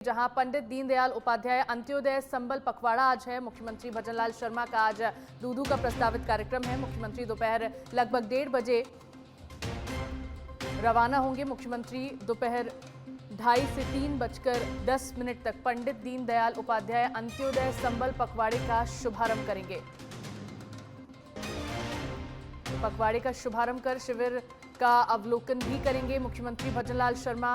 जहां पंडित दीनदयाल उपाध्याय अंत्योदय संबल पखवाड़ा आज है। मुख्यमंत्री भजनलाल शर्मा का आज दूदू का प्रस्तावित कार्यक्रम है। मुख्यमंत्री दोपहर लगभग 1:30 बजे रवाना होंगे। मुख्यमंत्री दोपहर 2:30 से 3:10 तक पंडित दीनदयाल उपाध्याय अंत्योदय संबल पखवाड़े का शुभारंभ करेंगे। पखवाड़े का शुभारंभ कर शिविर का अवलोकन भी करेंगे। मुख्यमंत्री भजनलाल शर्मा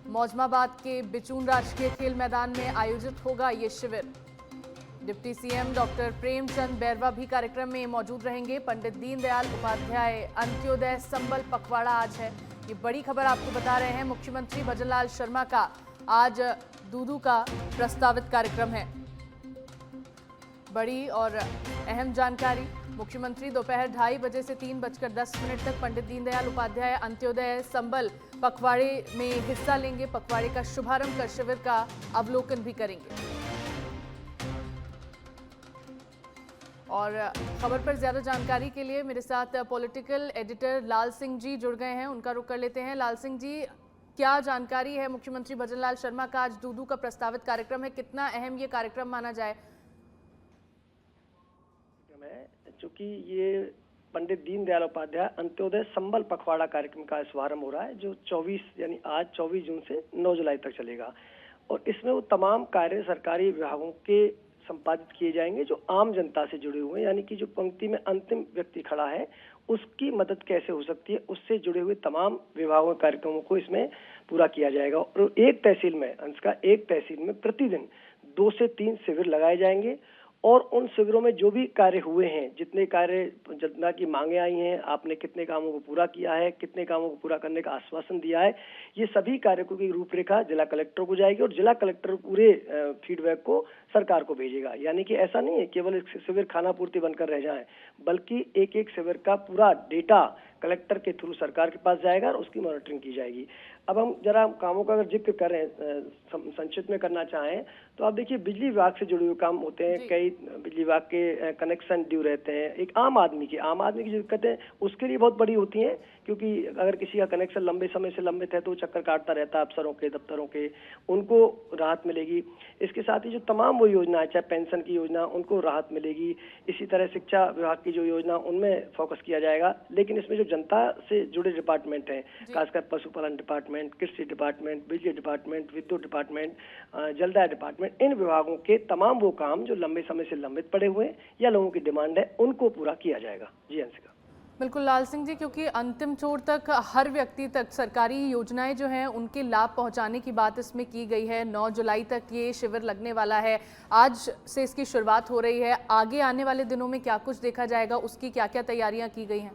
मौजमाबाद के बिचून राजकीय खेल मैदान में आयोजित होगा ये शिविर। Deputy CM doctor Premchand Bairwa भी कार्यक्रम में मौजूद रहेंगे। पंडित दीनदयाल उपाध्याय अंत्योदय संबल पखवाड़ा आज है, ये बड़ी खबर आपको बता रहे हैं। मुख्यमंत्री भजनलाल शर्मा का आज दूदू का प्रस्तावित कार्यक्रम है। बड़ी और अहम जानकारी, मुख्यमंत्री दोपहर 2:30 बजे से 3:10 तक पंडित दीनदयाल उपाध्याय अंत्योदय संबल पखवाड़े में हिस्सा लेंगे। पखवाड़े का शुभारंभ कर शिविर का अवलोकन भी करेंगे। और खबर पर ज्यादा जानकारी के लिए मेरे साथ पॉलिटिकल एडिटर लाल सिंह जी जुड़ गए हैं, उनका रुख कर लेते हैं। लाल सिंह जी, क्या जानकारी है मुख्यमंत्री भजनलाल शर्मा का आज दूदू का प्रस्तावित कार्यक्रम है, कितना अहम ये कार्यक्रम माना जाए? चूंकि ये पंडित दीनदयाल उपाध्याय अंत्योदय संबल पखवाड़ा कार्यक्रम का शुभारंभ हो रहा है, जो 24 यानी आज 24 जून से 9 जुलाई तक चलेगा। और इसमें वो तमाम कार्य सरकारी विभागों के संपादित किए जाएंगे जो आम जनता से जुड़े हुए हैं, यानी कि जो पंक्ति में अंतिम व्यक्ति खड़ा है उसकी मदद कैसे हो सकती है, उससे जुड़े हुए तमाम विभागों के कार्यक्रमों को इसमें पूरा किया जाएगा। और एक तहसील में प्रतिदिन 2 से 3 शिविर लगाए जाएंगे और उन शिविरों में जो भी कार्य हुए हैं, जितने कार्य जनता की मांगे आई हैं, आपने कितने कामों को पूरा किया है, कितने कामों को पूरा करने का आश्वासन दिया है, ये सभी कार्यों की रूपरेखा जिला कलेक्टर को जाएगी और जिला कलेक्टर पूरे फीडबैक को सरकार को भेजेगा। यानी कि ऐसा नहीं है केवल शिविर खाना पूर्ति बनकर रह जाए, बल्कि एक एक शिविर का पूरा डेटा कलेक्टर के थ्रू सरकार के पास जाएगा और उसकी मॉनिटरिंग की जाएगी। अब हम जरा कामों का अगर जिक्र करें, संक्षिप्त में करना चाहें तो आप देखिए, बिजली विभाग से जुड़े हुए काम होते हैं, कई बिजली विभाग के कनेक्शन ड्यू रहते हैं। एक आम आदमी की जो दिक्कतें उसके लिए बहुत बड़ी होती हैं, क्योंकि अगर किसी का कनेक्शन लंबे समय से लंबित है तो चक्कर काटता रहता है अफसरों के, दफ्तरों के, उनको राहत मिलेगी। इसके साथ ही जो तमाम वो योजना है, चाहे पेंशन की योजना, उनको राहत मिलेगी। इसी तरह शिक्षा विभाग की जो योजना, उनमें फोकस किया जाएगा। लेकिन इसमें जो जनता से जुड़े डिपार्टमेंट हैं, खासकर पशुपालन डिपार्टमेंट, कृषि डिपार्टमेंट, बिजली डिपार्टमेंट, विद्युत डिपार्टमेंट, जलदाय डिपार्टमेंट, इन विभागों के तमाम वो काम जो लंबे समय से लंबित पड़े हुए या लोगों की डिमांड है, उनको पूरा किया जाएगा। जी अंशिका। बिल्कुल लाल सिंह जी, क्योंकि अंतिम छोर तक हर व्यक्ति तक सरकारी योजनाएं जो हैं उनके लाभ पहुंचाने की बात इसमें की गई है। 9 जुलाई तक ये शिविर लगने वाला है, आज से इसकी शुरुआत हो रही है। आगे आने वाले दिनों में क्या कुछ देखा जाएगा, उसकी क्या क्या तैयारियां की गई हैं?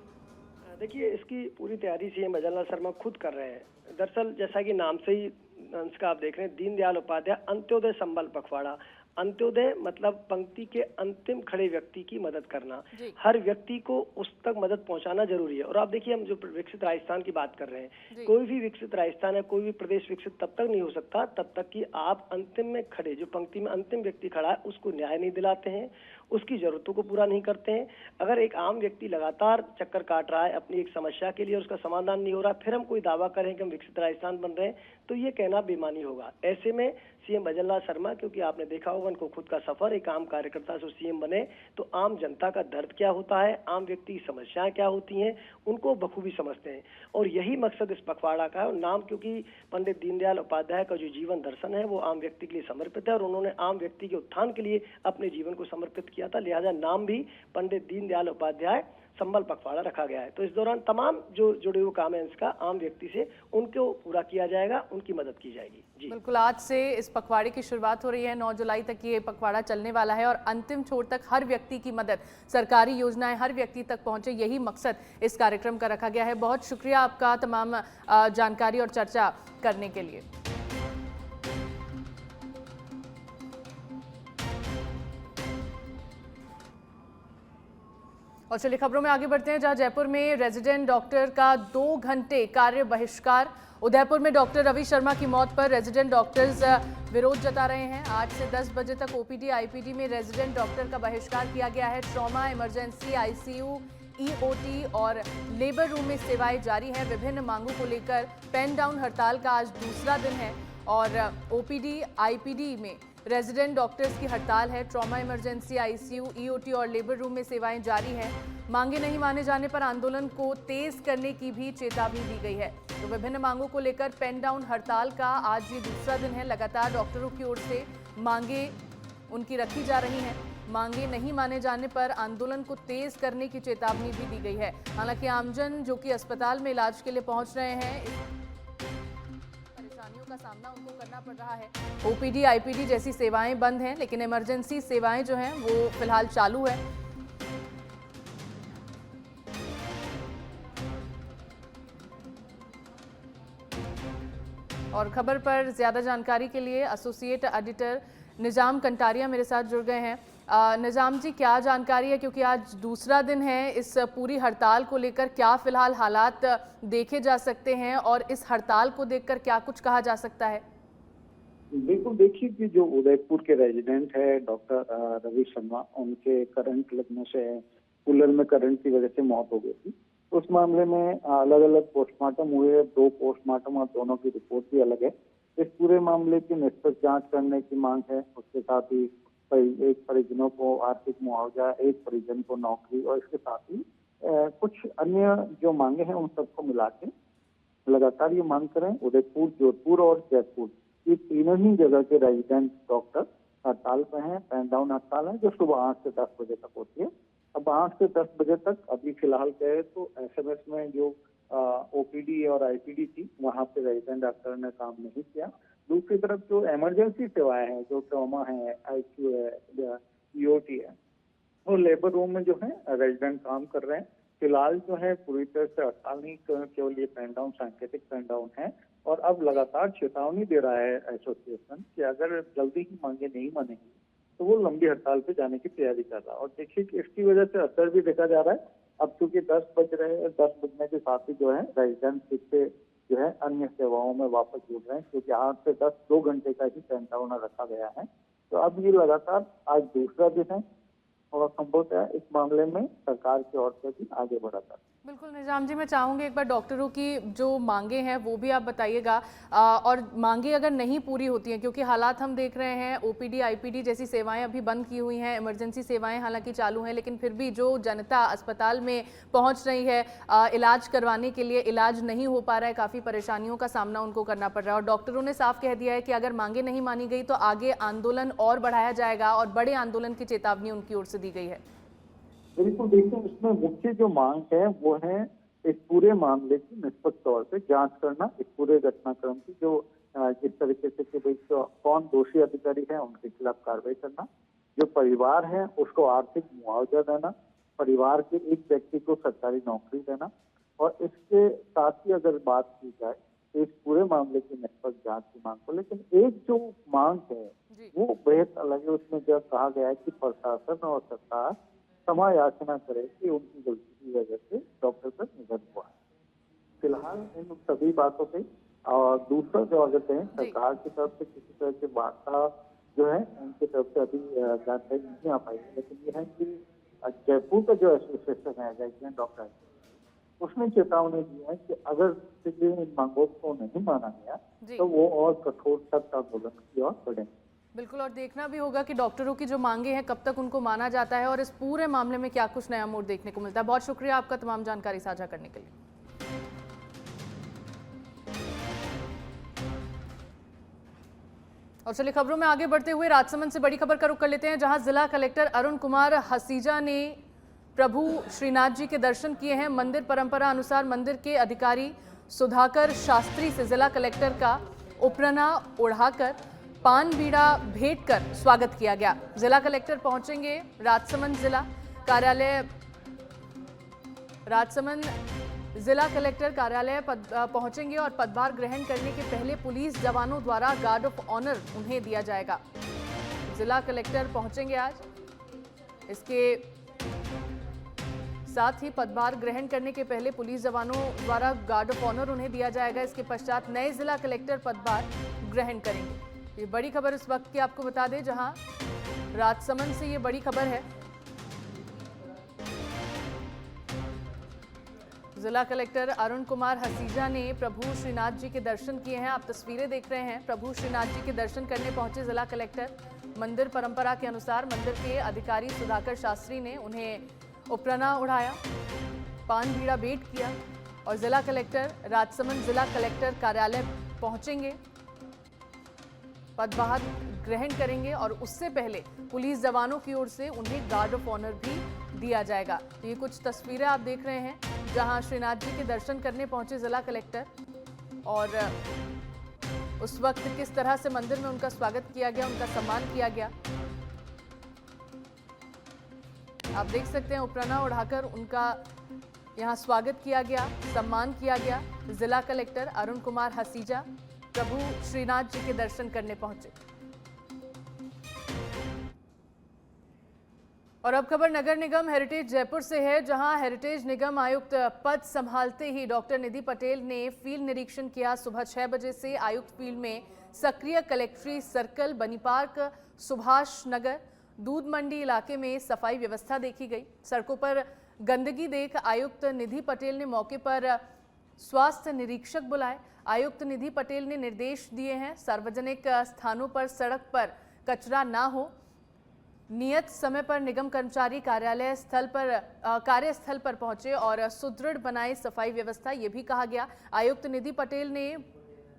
देखिए, इसकी पूरी तैयारी सीएम भजनलाल शर्मा खुद कर रहे हैं। दरअसल जैसा कि नाम से ही इसका आप देख रहे हैं, दीनदयाल उपाध्याय अंत्योदय संबल पखवाड़ा। अंत्योदय मतलब पंक्ति के अंतिम खड़े व्यक्ति की मदद करना, हर व्यक्ति को उस तक मदद पहुंचाना जरूरी है। और आप देखिए, हम जो विकसित राजस्थान की बात कर रहे हैं, कोई भी विकसित राजस्थान है, कोई भी प्रदेश विकसित तब तक नहीं हो सकता तब तक कि आप अंतिम में खड़े, जो पंक्ति में अंतिम व्यक्ति खड़ा है, उसको न्याय नहीं दिलाते हैं, उसकी जरूरतों को पूरा नहीं करते हैं। अगर एक आम व्यक्ति लगातार चक्कर काट रहा है अपनी एक समस्या के लिए, उसका समाधान नहीं हो रहा, फिर हम कोई दावा करें कि हम विकसित राजस्थान बन रहे हैं, तो ये कहना बेईमानी होगा। ऐसे में सीएम भजनलाल शर्मा, क्योंकि आपने देखा होगा उनको खुद का सफर, एक आम कार्यकर्ता से सीएम बने, तो आम जनता का दर्द क्या होता है, आम व्यक्ति की समस्याएं क्या होती हैं, उनको बखूबी समझते हैं। और यही मकसद इस पखवाड़ा का है। नाम, क्योंकि पंडित दीनदयाल उपाध्याय का जो जीवन दर्शन है वो आम व्यक्ति के लिए समर्पित है और उन्होंने आम व्यक्ति के उत्थान के लिए अपने जीवन को समर्पित किया था, लिहाजा नाम भी पंडित दीनदयाल उपाध्याय संबल पखवाड़ा रखा गया है। तो इस दौरान तमाम जो जुड़े हुए काम है इसका आम व्यक्ति से, उनको पूरा किया जाएगा, उनकी मदद की जाएगी। जी बिल्कुल, आज से इस पखवाड़े की शुरुआत हो रही है, 9 जुलाई तक ये पखवाड़ा चलने वाला है और अंतिम छोर तक हर व्यक्ति की मदद, सरकारी योजनाएं हर व्यक्ति तक पहुंचे, यही मकसद इस कार्यक्रम का रखा गया है। बहुत शुक्रिया आपका तमाम जानकारी और चर्चा करने के लिए। और चलिए खबरों में आगे बढ़ते हैं, जहां जयपुर में रेजिडेंट डॉक्टर का 2 घंटे कार्य बहिष्कार। उदयपुर में डॉक्टर रवि शर्मा की मौत पर रेजिडेंट डॉक्टर्स विरोध जता रहे हैं। 8 से 10 बजे तक ओपीडी आईपीडी में रेजिडेंट डॉक्टर का बहिष्कार किया गया है। ट्रॉमा, इमरजेंसी, आईसीयू, ईओटी और लेबर रूम में सेवाएं जारी हैं। विभिन्न मांगों को लेकर पेन डाउन हड़ताल का आज दूसरा दिन है और ओपीडी आईपीडी में रेजिडेंट डॉक्टर्स की हड़ताल है। ट्रॉमा इमरजेंसी, आईसीयू, ईओटी और लेबर रूम में सेवाएं जारी हैं। मांगे नहीं माने जाने पर आंदोलन को तेज करने की भी चेतावनी दी गई है। तो विभिन्न मांगों को लेकर पेन डाउन हड़ताल का आज ये दूसरा दिन है। लगातार डॉक्टरों की ओर से मांगे उनकी रखी जा रही हैं। मांगे नहीं माने जाने पर आंदोलन को तेज करने की चेतावनी भी दी गई है। हालांकि आमजन जो कि अस्पताल में इलाज के लिए पहुंच रहे हैं, परेशानियों का सामना उनको करना पड़ रहा है। ओपीडी, आईपीडी जैसी सेवाएं बंद हैं, लेकिन इमरजेंसी सेवाएं जो हैं वो फिलहाल चालू है। और खबर पर ज्यादा जानकारी के लिए एसोसिएट एडिटर निजाम कंटारिया मेरे साथ जुड़ गए हैं। निजाम जी, क्या जानकारी है, क्योंकि आज दूसरा दिन है इस पूरी हड़ताल को लेकर, क्या फिलहाल हालात देखे जा सकते हैं और इस हड़ताल को देखकर क्या कुछ कहा जा सकता है? बिल्कुल, देखिए कि जो उदयपुर के रेजिडेंट है डॉक्टर रवि शर्मा, उनके करंट लगने से कूलर में करंट की वजह से मौत हो गई थी। उस मामले में अलग अलग पोस्टमार्टम हुए, 2 पोस्टमार्टम और दोनों की रिपोर्ट भी अलग है। इस पूरे मामले की निष्पक्ष जांच करने की मांग है। उसके साथ ही एक परिजनों को आर्थिक मुआवजा, एक परिजन को नौकरी और इसके साथ ही कुछ अन्य जो मांगे हैं उन सबको मिला के लगातार ये मांग करें। उदयपुर, जोधपुर और जयपुर, ये तीनों ही जगह के रेजिडेंट डॉक्टर हड़ताल पे हैं। पेन डाउन हड़ताल है जो सुबह 8 से 10 बजे तक होती है। अब 8 से 10 बजे तक अभी फिलहाल कहे तो एसएमएस में जो ओपीडी और आईपीडी थी, वहां पे रेजिडेंट डॉक्टर ने काम नहीं किया। दूसरी तरफ जो इमरजेंसी सेवाएं हैं, जो ट्रॉमा है, आईसीयू है या ईओटी है, वो लेबर रूम में जो है रेजिडेंट काम कर रहे हैं। फिलहाल जो है पूरी तरह से हड़ताल नहीं, केवल ये पेन डाउन सांकेतिक पेन डाउन है। और अब लगातार चेतावनी दे रहा है एसोसिएशन कि अगर जल्दी ही मांगे नहीं मानेंगी तो वो लंबी हड़ताल पे जाने की तैयारी कर रहा है। और देखिए कि इसकी वजह से असर भी देखा जा रहा है। अब चूंकि 10 बज रहे हैं, 10 बजने के साथ ही जो है रेजिडेंट फिर से जो है अन्य सेवाओं में वापस जुड़ रहे हैं, क्योंकि 8 से 10 2 घंटे का ही पेन डाउन रखा गया है। तो अब ये लगातार आज दूसरा दिन है और संभवतः इस मामले में सरकार की ओर से भी आगे बढ़ा जाता है। बिल्कुल निजाम जी, मैं चाहूँगी एक बार डॉक्टरों की जो मांगे हैं वो भी आप बताइएगा। और मांगे अगर नहीं पूरी होती हैं, क्योंकि हालात हम देख रहे हैं, ओपीडी, आईपीडी जैसी सेवाएं अभी बंद की हुई हैं, इमरजेंसी सेवाएं हालांकि चालू हैं, लेकिन फिर भी जो जनता अस्पताल में पहुंच रही है इलाज करवाने के लिए, इलाज नहीं हो पा रहा है, काफ़ी परेशानियों का सामना उनको करना पड़ रहा है। और डॉक्टरों ने साफ कह दिया है कि अगर मांगे नहीं मानी गई तो आगे आंदोलन और बढ़ाया जाएगा और बड़े आंदोलन की चेतावनी उनकी ओर से दी गई है। बिल्कुल, देखिए इसमें मुख्य जो मांग है वो है इस पूरे मामले की निष्पक्ष तौर पे जांच करना, इस पूरे घटनाक्रम की जो जिस तरीके से कि भाई कौन दोषी अधिकारी है उनके खिलाफ कार्रवाई करना, जो परिवार है उसको आर्थिक मुआवजा देना, परिवार के एक व्यक्ति को सरकारी नौकरी देना। और इसके साथ ही अगर बात की जाए तो इस पूरे मामले की निष्पक्ष जांच की मांग को, लेकिन एक जो मांग है वो बेहद अलग है। उसमें जब कहा गया है कि प्रशासन और सरकार क्षमा याचना करे कि उनकी गलती की वजह से डॉक्टर का निधन हुआ है। फिलहाल इन सभी बातों पे और दूसरा जो अगर है सरकार की तरफ से किसी तरह की वार्ता जो है उनकी तरफ से अभी जानकारी नहीं आ पाई है। लेकिन ये है कि जयपुर का जो एसोसिएशन है रेजिडेंट डॉक्टर, उसने चेतावनी दी है कि अगर इन मांगों को नहीं माना गया तो वो और कठोर सख्त आंदोलन की ओर बढ़ेंगे। बिल्कुल, और देखना भी होगा कि डॉक्टरों की जो मांगे हैं कब तक उनको माना जाता है और इस पूरे मामले में क्या कुछ नया मोड़ देखने को मिलता है। बहुत शुक्रिया आपका तमाम जानकारी साझा करने के लिए। और चलिए खबरों में आगे बढ़ते हुए राजसमंद से बड़ी खबर का रुख कर लेते हैं, जहां जिला कलेक्टर अरुण कुमार हसीजा ने प्रभु श्रीनाथ जी के दर्शन किए हैं। मंदिर परंपरा अनुसार मंदिर के अधिकारी सुधाकर शास्त्री से जिला कलेक्टर का उपरना ओढ़ाकर पान बीड़ा भेंट कर स्वागत किया गया। जिला कलेक्टर पहुंचेंगे राजसमंद जिला कार्यालय, राजसमंद जिला कलेक्टर कार्यालय पहुंचेंगे और पदभार ग्रहण करने के पहले पुलिस जवानों द्वारा गार्ड ऑफ ऑनर उन्हें दिया जाएगा। जिला कलेक्टर पहुंचेंगे आज, इसके साथ ही पदभार ग्रहण करने के पहले पुलिस जवानों द्वारा गार्ड ऑफ ऑनर उन्हें दिया जाएगा। इसके पश्चात नए जिला कलेक्टर पदभार ग्रहण करेंगे। ये बड़ी खबर इस वक्त की आपको बता दें, जहां राजसमंद से ये बड़ी खबर है। जिला कलेक्टर अरुण कुमार हसीजा ने प्रभु श्रीनाथ जी के दर्शन किए हैं। आप तस्वीरें देख रहे हैं। प्रभु श्रीनाथ जी के दर्शन करने पहुंचे जिला कलेक्टर। मंदिर परंपरा के अनुसार मंदिर के अधिकारी सुधाकर शास्त्री ने उन्हें उपरना उड़ाया, पान बीड़ा भेंट किया और जिला कलेक्टर राजसमंद जिला कलेक्टर कार्यालय पहुंचेंगे, पदभार ग्रहण करेंगे और उससे पहले पुलिस जवानों की ओर से उन्हें गार्ड ऑफ ऑनर भी दिया जाएगा। तो ये कुछ तस्वीरें आप देख रहे हैं जहां श्रीनाथ जी के दर्शन करने पहुंचे जिला कलेक्टर और उस वक्त किस तरह से मंदिर में उनका स्वागत किया गया, उनका सम्मान किया गया। आप देख सकते हैं उपरना उड़ाकर उनका यहां स्वागत किया गया, सम्मान किया गया। जिला कलेक्टर अरुण कुमार हसीजा प्रभु श्रीनाथ जी के दर्शन करने पहुंचे। और अब खबर नगर निगम हेरिटेज जयपुर से है, जहां हेरिटेज निगम आयुक्त पद संभालते ही डॉक्टर निधि पटेल ने फील्ड निरीक्षण किया। सुबह 6 बजे से आयुक्त फील्ड में सक्रिय कलेक्ट्री सर्कल, बनी पार्क, सुभाष नगर, दूध मंडी इलाके में सफाई व्यवस्था देखी गई। सड़कों पर गंदगी देख आयुक्त निधि पटेल ने मौके पर स्वास्थ्य निरीक्षक बुलाए। आयुक्त निधि पटेल ने निर्देश दिए हैं सार्वजनिक स्थानों पर सड़क पर कचरा ना हो। नियत समय पर निगम कर्मचारी कार्यस्थल पर पहुंचे और सुदृढ़ बनाए सफाई व्यवस्था, ये भी कहा गया। आयुक्त निधि पटेल ने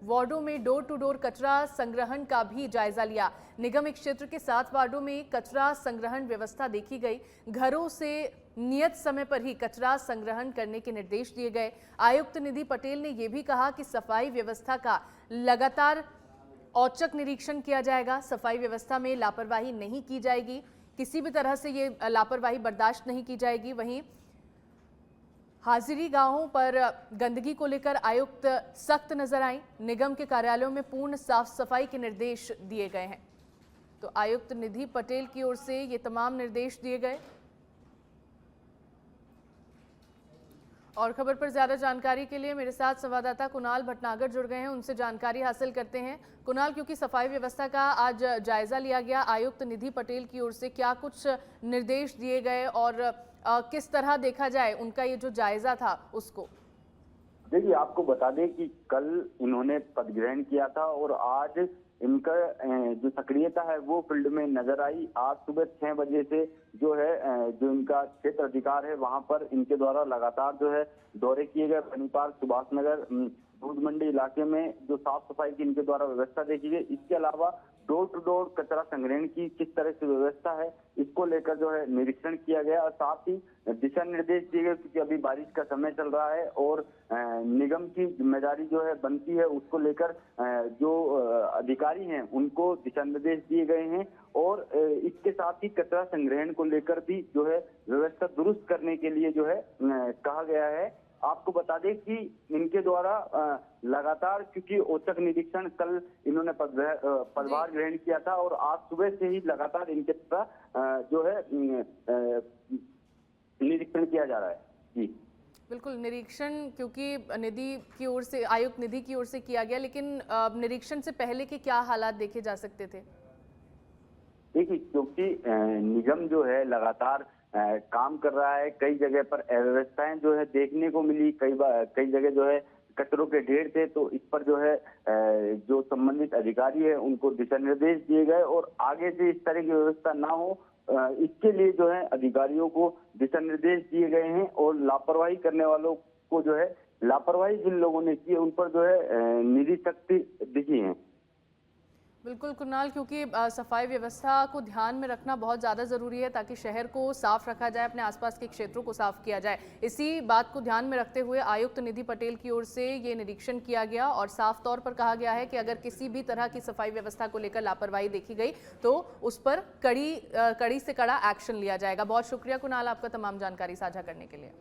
वार्डों में डोर टू डोर कचरा संग्रहण का भी जायजा लिया। निगम क्षेत्र के 7 वार्डों में कचरा संग्रहण व्यवस्था देखी गई। घरों से नियत समय पर ही कचरा संग्रहण करने के निर्देश दिए गए। आयुक्त निधि पटेल ने यह भी कहा कि सफाई व्यवस्था का लगातार औचक निरीक्षण किया जाएगा। सफाई व्यवस्था में लापरवाही नहीं की जाएगी, किसी भी तरह से ये लापरवाही बर्दाश्त नहीं की जाएगी। वहीं हाजिरी गांवों पर गंदगी को लेकर आयुक्त सख्त नजर आई। निगम के कार्यालयों में पूर्ण साफ सफाई के निर्देश दिए गए हैं। तो आयुक्त निधि पटेल की ओर से ये तमाम निर्देश दिए गए। और खबर पर ज्यादा जानकारी के लिए मेरे साथ संवाददाता कुणाल भटनागर जुड़ गए हैं, उनसे जानकारी हासिल करते हैं। कुणाल, क्योंकि सफाई व्यवस्था का आज जायजा लिया गया आयुक्त निधि पटेल की ओर से, क्या कुछ निर्देश दिए गए और किस तरह देखा जाए उनका ये जो जायजा था उसको? देखिए, आपको बता दें कि कल इन्होंने पद ग्रहण किया था और आज इनका जो सक्रियता है वो फील्ड में नजर आई। आज सुबह 6 बजे से जो है जो इनका क्षेत्र अधिकार है वहां पर इनके द्वारा लगातार जो है दौरे किए गए। बनी पार्क, सुभाष नगर, दूध मंडी इलाके में जो साफ सफाई की इनके द्वारा व्यवस्था देखी गई। इसके अलावा डोर टू डोर कचरा संग्रहण की किस तरह से व्यवस्था है इसको लेकर जो है निरीक्षण किया गया और साथ ही दिशा निर्देश दिए गए, क्योंकि अभी बारिश का समय चल रहा है और निगम की जिम्मेदारी जो है बनती है उसको लेकर जो अधिकारी हैं उनको दिशा निर्देश दिए गए हैं। और इसके साथ ही कचरा संग्रहण को लेकर भी जो है व्यवस्था दुरुस्त करने के लिए जो है कहा गया है। आपको बता दें कि इनके द्वारा लगातार, क्योंकि औचक निरीक्षण कल इन्होंने पदभार ग्रहण किया था और आज सुबह से ही लगातार इनके द्वारा जो है निरीक्षण किया जा रहा है। जी बिल्कुल, निरीक्षण क्योंकि निधि की ओर से, आयुक्त निधि की ओर से किया गया, लेकिन निरीक्षण से पहले के क्या हालात देखे जा सकते थे? देखिए, क्योंकि निगम जो है लगातार काम कर रहा है, कई जगह पर अव्यवस्थाएं जो है देखने को मिली, कई जगह जो है कचरों के ढेर थे, तो इस पर जो है जो संबंधित अधिकारी है उनको दिशा निर्देश दिए गए और आगे से इस तरह की व्यवस्था ना हो इसके लिए जो है अधिकारियों को दिशा निर्देश दिए गए हैं। और लापरवाही करने वालों को जो है, लापरवाही जिन लोगों ने की है उन पर जो है निधि सख्ती दिखी है। बिल्कुल कुणाल, क्योंकि सफाई व्यवस्था को ध्यान में रखना बहुत ज़्यादा ज़रूरी है ताकि शहर को साफ रखा जाए, अपने आसपास के क्षेत्रों को साफ किया जाए। इसी बात को ध्यान में रखते हुए आयुक्त निधि पटेल की ओर से ये निरीक्षण किया गया और साफ तौर पर कहा गया है कि अगर किसी भी तरह की सफाई व्यवस्था को लेकर लापरवाही देखी गई तो उस पर कड़ी से कड़ा एक्शन लिया जाएगा। बहुत शुक्रिया कुणाल आपका तमाम जानकारी साझा करने के लिए।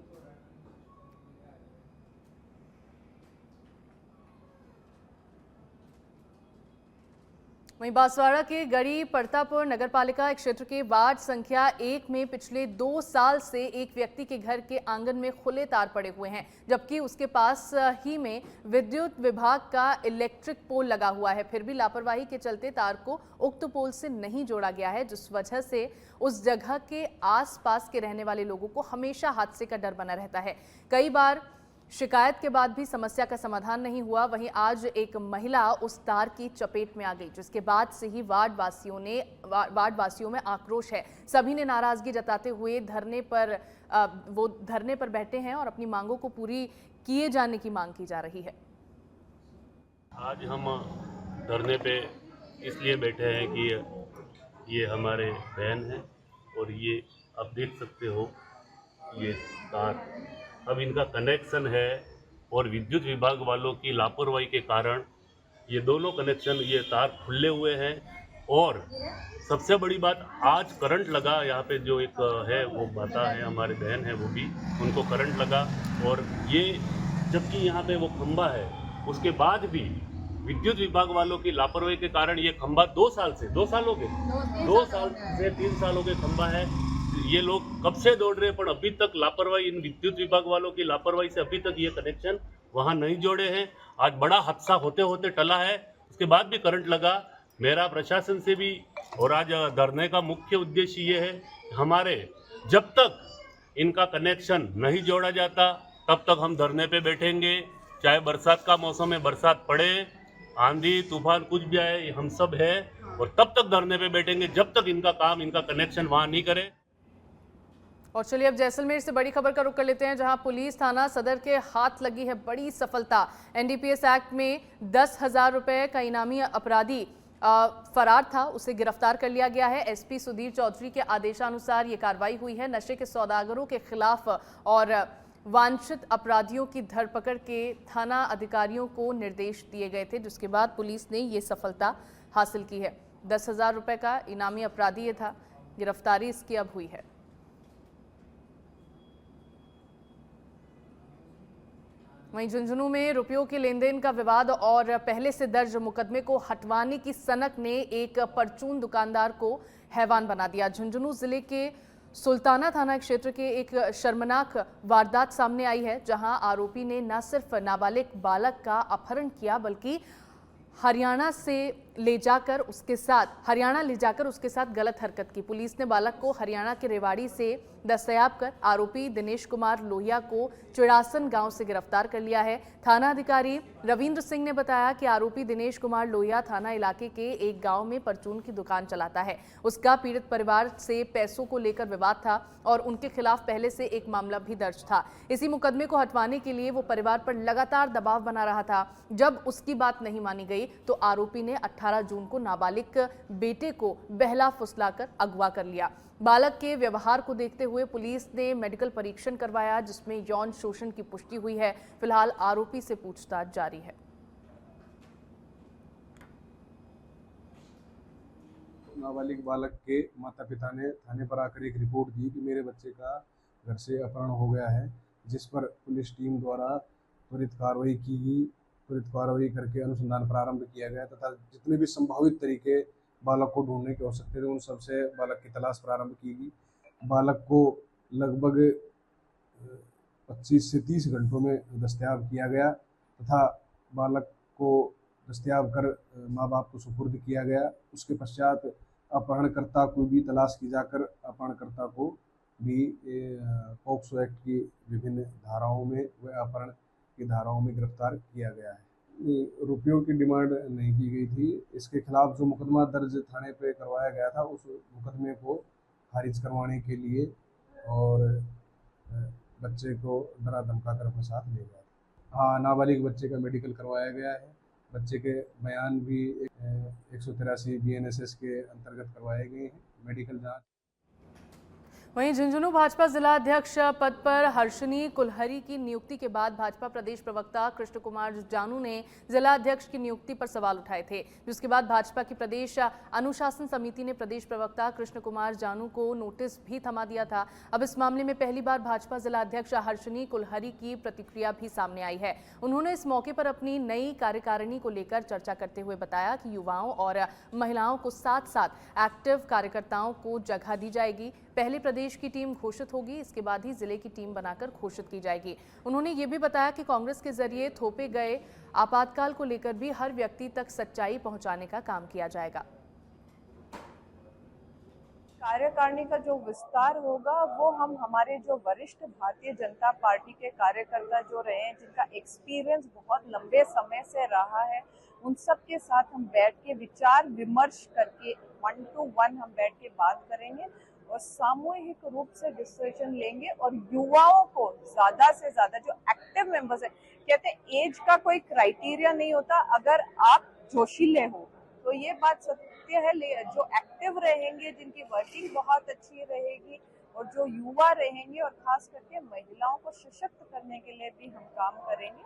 वहीं बांसवाड़ा के गढ़ी परतापुर नगरपालिका क्षेत्र के वार्ड संख्या 1 में पिछले 2 साल से एक व्यक्ति के घर के आंगन में खुले तार पड़े हुए हैं, जबकि उसके पास ही में विद्युत विभाग का इलेक्ट्रिक पोल लगा हुआ है। फिर भी लापरवाही के चलते तार को उक्त पोल से नहीं जोड़ा गया है, जिस वजह से उस जगह के आसपास के रहने वाले लोगों को हमेशा हादसे का डर बना रहता है। कई बार शिकायत के बाद भी समस्या का समाधान नहीं हुआ। वहीं आज एक महिला उस तार की चपेट में आ गई, जिसके बाद से ही वार्ड वासियों में आक्रोश है। सभी ने नाराजगी जताते हुए धरने पर बैठे हैं और अपनी मांगों को पूरी किए जाने की मांग की जा रही है। आज हम धरने पे इसलिए बैठे हैं कि ये हमारे बहन हैं और ये आप देख सकते हो ये तार अब इनका कनेक्शन है और विद्युत विभाग वालों की लापरवाही के कारण ये दोनों कनेक्शन ये तार खुले हुए हैं। और सबसे बड़ी बात, आज करंट लगा यहाँ पे, जो एक है वो माता है हमारे बहन है, वो भी उनको करंट लगा। और ये जबकि यहाँ पे वो खंबा है, उसके बाद भी विद्युत विभाग वालों की लापरवाही के कारण ये खंबा 2 साल से 3 साल हो गए खंबा है। ये लोग कब से दौड़ रहे हैं, पर अभी तक लापरवाही, इन विद्युत विभाग वालों की लापरवाही से अभी तक ये कनेक्शन वहां नहीं जोड़े हैं। आज बड़ा हादसा होते होते टला है, उसके बाद भी करंट लगा। मेरा प्रशासन से भी और आज धरने का मुख्य उद्देश्य ये है, हमारे जब तक इनका कनेक्शन नहीं जोड़ा जाता तब तक हम धरने पे बैठेंगे। चाहे बरसात का मौसम है, बरसात पड़े, आंधी तूफान कुछ भी आए, हम सब है और तब तक धरने पे बैठेंगे जब तक इनका कनेक्शन वहां नहीं करे। और चलिए अब जैसलमेर से बड़ी खबर का रुख कर लेते हैं, जहां पुलिस थाना सदर के हाथ लगी है बड़ी सफलता। एनडीपीएस एक्ट में 10,000 रुपए का इनामी अपराधी फरार था, उसे गिरफ्तार कर लिया गया है। एसपी सुधीर चौधरी के आदेशानुसार ये कार्रवाई हुई है। नशे के सौदागरों के खिलाफ और वांछित अपराधियों की धरपकड़ के थाना अधिकारियों को निर्देश दिए गए थे, जिसके बाद पुलिस ने ये सफलता हासिल की है। 10,000 रुपए का इनामी अपराधी ये था, गिरफ्तारी इसकी अब हुई है। वहीं झुंझुनू में रुपयों के लेन देन का विवाद और पहले से दर्ज मुकदमे को हटवाने की सनक ने एक परचून दुकानदार को हैवान बना दिया। झुंझुनू जिले के सुल्ताना थाना क्षेत्र के एक शर्मनाक वारदात सामने आई है, जहां आरोपी ने न सिर्फ नाबालिग बालक का अपहरण किया बल्कि हरियाणा ले जाकर उसके साथ गलत हरकत की। पुलिस ने बालक को हरियाणा के रेवाड़ी से दस्तयाब कर आरोपी दिनेश कुमार लोहिया को चिड़ासन गांव से गिरफ्तार कर लिया है। थाना अधिकारी रविंद्र सिंह ने बताया कि आरोपी दिनेश कुमार लोहिया थाना इलाके के एक गांव में परचून की दुकान चलाता है। उसका पीड़ित परिवार से पैसों को लेकर विवाद था और उनके खिलाफ पहले से एक मामला भी दर्ज था। इसी मुकदमे को हटवाने के लिए वो परिवार पर लगातार दबाव बना रहा था। जब उसकी बात नहीं मानी गई तो आरोपी ने 18 जून को नाबालिग बेटे को बहला फुसलाकर अगवा कर लिया। बालक के व्यवहार को देखते हुए पुलिस ने मेडिकल परीक्षण करवाया, जिसमें यौन शोषण की पुष्टि हुई है। फिलहाल आरोपी से पूछताछ जारी है। नाबालिग बालक के माता पिता ने थाने पर आकर एक रिपोर्ट दी कि मेरे बच्चे का घर से अपहरण हो गया है, जिस पर पुलिस टीम द्वारा त्वरित कार्रवाई की गई। त्वरित कार्रवाई करके अनुसंधान प्रारंभ किया गया तथा जितने भी संभावित तरीके बालक को ढूंढने के हो सकते थे उन सबसे बालक की तलाश प्रारंभ की गई। बालक को लगभग 25 से 30 घंटों में दस्तयाब किया गया तथा बालक को दस्तयाब कर माँ बाप को सुपुर्द किया गया। उसके पश्चात अपहरणकर्ता को भी तलाश की जाकर अपहरणकर्ता को भी पॉक्सो एक्ट की विभिन्न धाराओं में व अपहरण की धाराओं में गिरफ्तार किया गया है। रुपयों की डिमांड नहीं की गई थी। इसके खिलाफ जो मुकदमा दर्ज थाने पे करवाया गया था उस मुकदमे को खारिज करवाने के लिए और बच्चे को डरा धमका कर अपने साथ ले गया था। हाँ, नाबालिग बच्चे का मेडिकल करवाया गया है। बच्चे के बयान भी 183 BNSS के अंतर्गत करवाए गए हैं। मेडिकल जांच। वहीं झुंझुनू भाजपा जिला अध्यक्ष पद पर हर्षिनी कुलहरी की नियुक्ति के बाद भाजपा प्रदेश प्रवक्ता कृष्ण कुमार जानू ने जिला अध्यक्ष की नियुक्ति पर सवाल उठाए थे, जिसके बाद भाजपा की प्रदेश अनुशासन समिति ने प्रदेश प्रवक्ता कृष्ण कुमार जानू को नोटिस भी थमा दिया था। अब इस मामले में पहली बार भाजपा जिला अध्यक्ष हर्षिनी कुलहरी की प्रतिक्रिया भी सामने आई है। उन्होंने इस मौके पर अपनी नई कार्यकारिणी को लेकर चर्चा करते हुए बताया कि युवाओं और महिलाओं को साथ साथ एक्टिव कार्यकर्ताओं को जगह दी जाएगी। पहले प्रदेश की टीम घोषित होगी, इसके बाद ही जिले की टीम बनाकर घोषित की जाएगी। उन्होंने ये भी बताया कि कांग्रेस के जरिए थोपे गए आपातकाल को लेकर भी हर व्यक्ति तक सच्चाई पहुंचाने का काम किया जाएगा। कार्यकारिणी का जो विस्तार होगा वो हम हमारे जो वरिष्ठ भारतीय जनता पार्टी के कार्यकर्ता जो रहे हैं, जिनका एक्सपीरियंस बहुत लंबे समय से रहा है, उन सब के साथ हम बैठ के विचार विमर्श करके 1 to 1 हम बैठ के बात करेंगे और सामूहिक रूप से डिसीजन लेंगे। और युवाओं को ज्यादा से ज्यादा, जो एक्टिव मेंबर्स है, कहते हैं एज का कोई क्राइटेरिया नहीं होता, अगर आप जोशीले हो तो ये बात सत्य है। जो एक्टिव रहेंगे, जिनकी वर्किंग बहुत अच्छी रहेगी और जो युवा रहेंगे और खास करके महिलाओं को सशक्त करने के लिए भी हम काम करेंगे।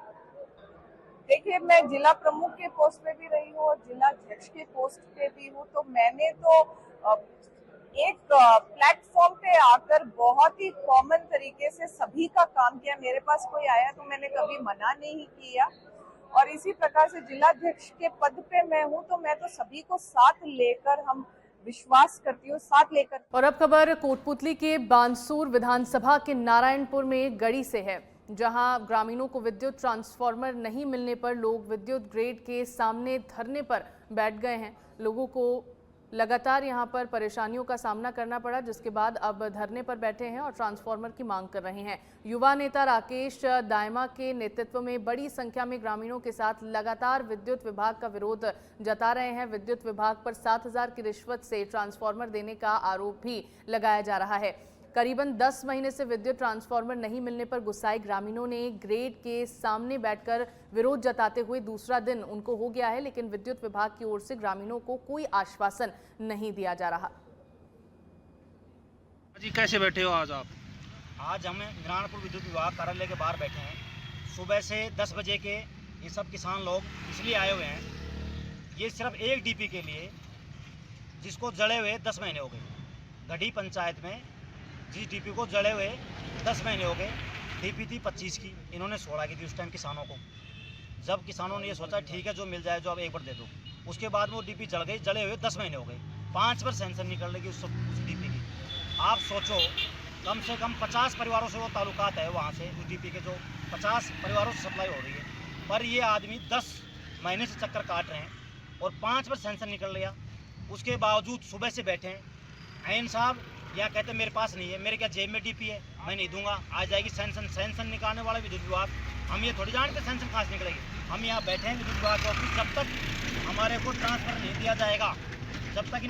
देखिए, मैं जिला प्रमुख के पोस्ट पे भी रही हूँ और जिला अध्यक्ष के पोस्ट पे भी हूँ, तो मैंने तो एक प्लेटफॉर्म पे आकर बहुत ही कॉमन तरीके से सभी का काम किया। मेरे पास कोई आया तो मैंने कभी मना नहीं किया और इसी प्रकार से जिलाध्यक्ष के पद पे मैं हूँ तो मैं तो सभी को साथ लेकर हम विश्वास करती हूँ, साथ लेकर। और अब खबर कोटपुतली के बानसूर विधानसभा के नारायणपुर में गढ़ी से है, जहां ग्रामीणों को विद्युत ट्रांसफार्मर नहीं मिलने पर लोग विद्युत ग्रिड के सामने धरने पर बैठ गए हैं। लोगों को लगातार यहां पर परेशानियों का सामना करना पड़ा, जिसके बाद अब धरने पर बैठे हैं और ट्रांसफार्मर की मांग कर रहे हैं। युवा नेता राकेश दायमा के नेतृत्व में बड़ी संख्या में ग्रामीणों के साथ लगातार विद्युत विभाग का विरोध जता रहे हैं। विद्युत विभाग पर 7,000 की रिश्वत से ट्रांसफार्मर देने का आरोप भी लगाया जा रहा है। करीबन 10 महीने से विद्युत ट्रांसफार्मर नहीं मिलने पर गुस्साए ग्रामीणों ने ग्रेड के सामने बैठकर विरोध जताते हुए दूसरा दिन उनको हो गया है, लेकिन विद्युत विभाग की ओर से ग्रामीणों को कोई आश्वासन नहीं दिया जा रहा। जी, कैसे बैठे हो आज आप? आज हम नारायणपुर विद्युत विभाग कार्यालय के बाहर बैठे हैं। सुबह से 10 बजे के ये सब किसान लोग इसलिए आए हुए हैं, ये सिर्फ एक डीपी के लिए, जिसको जड़े हुए 10 महीने हो गए। गढ़ी पंचायत में जिस डीपी को जड़े हुए 10 महीने हो गए, डीपी थी 25 की, इन्होंने 16 की थी उस टाइम किसानों को। जब किसानों ने ये सोचा ठीक है जो मिल जाए जो अब एक बार दे दो, उसके बाद वो डीपी जड़ गई, जड़े हुए 10 महीने हो गए, 5 बार सेंसन निकल रही उस डीपी की। आप सोचो, कम से कम 50 परिवारों से वो ताल्लुकात है, वहाँ से उस डीपी के जो 50 परिवारों से सप्लाई हो रही है, पर ये आदमी 10 महीने से चक्कर काट रहे हैं और 5 बार सेंसन निकल लिया, उसके बावजूद सुबह से बैठे हैं। ऐन साहब या कहते हैं मेरे पास नहीं है, मेरे क्या जेब में डीपी है, मैं नहीं दूंगा, आ जाएगी सेंसन निकालने वाला विद्युत विभाग। हम ये थोड़ी जानते सेंसन कहाँ से निकलेगी। हम यहाँ बैठे हैं विद्युत विभाग के ऑफिस, जब तक हमारे को ट्रांसफर नहीं दिया जाएगा, जब तक